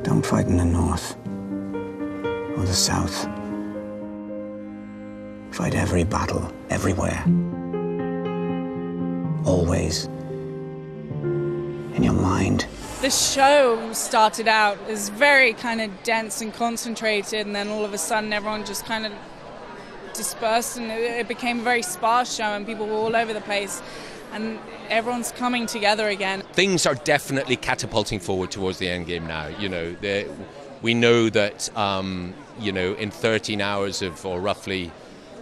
Don't fight in the north or the south. Fight every battle, everywhere. Always. In your mind. The show started out as very kind of dense and concentrated, and then all of a sudden everyone just kind of dispersed, and it became a very sparse show, and people were all over the place, and everyone's coming together again. Things are definitely catapulting forward towards the end game now. You know, we know that you know, in 13 hours or roughly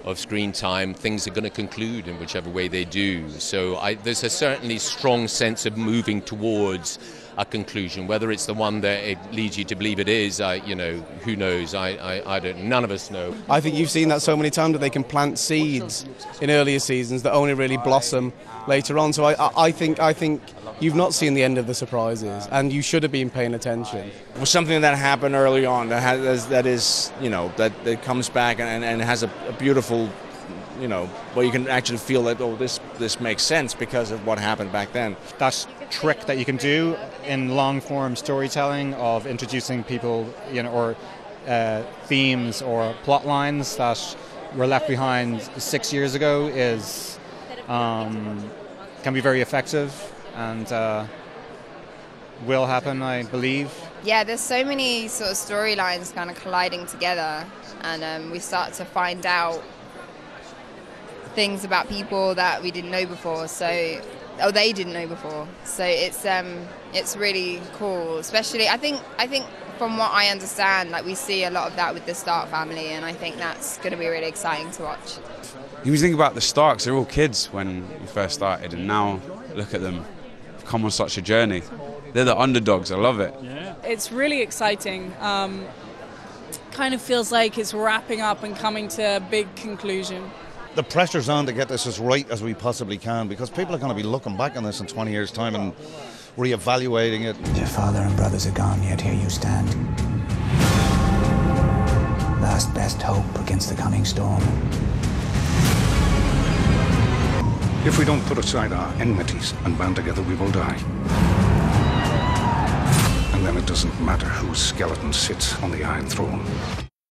of screen time, things are going to conclude in whichever way they do. So there's a certainly strong sense of moving towards a conclusion. Whether it's the one that it leads you to believe it is, you know, who knows? I don't. None of us know. I think you've seen that so many times that they can plant seeds in earlier seasons that only really blossom later on. So I think you've not seen the end of the surprises, and you should have been paying attention. It was something that happened early on that is you know, that comes back and has a beautiful, you know, where you can actually feel that, oh, this makes sense because of what happened back then. That trick that you can do in long form storytelling of introducing people, you know, or themes or plot lines that were left behind 6 years ago is can be very effective, and will happen, I believe. Yeah, there's so many sort of storylines kind of colliding together, and we start to find out things about people that we didn't know before. Or they didn't know before. So it's really cool. Especially, I think from what I understand, like, we see a lot of that with the Stark family, and I think that's going to be really exciting to watch. You think about the Starks; they're all kids when you first started, and now look at them, they've come on such a journey. They're the underdogs. I love it. Yeah. It's really exciting. Kind of feels like it's wrapping up and coming to a big conclusion. The pressure's on to get this as right as we possibly can, because people are going to be looking back on this in 20 years' time and re-evaluating it. Your father and brothers are gone, yet here you stand. Last best hope against the coming storm. If we don't put aside our enmities and band together, we will die. And then it doesn't matter whose skeleton sits on the Iron Throne.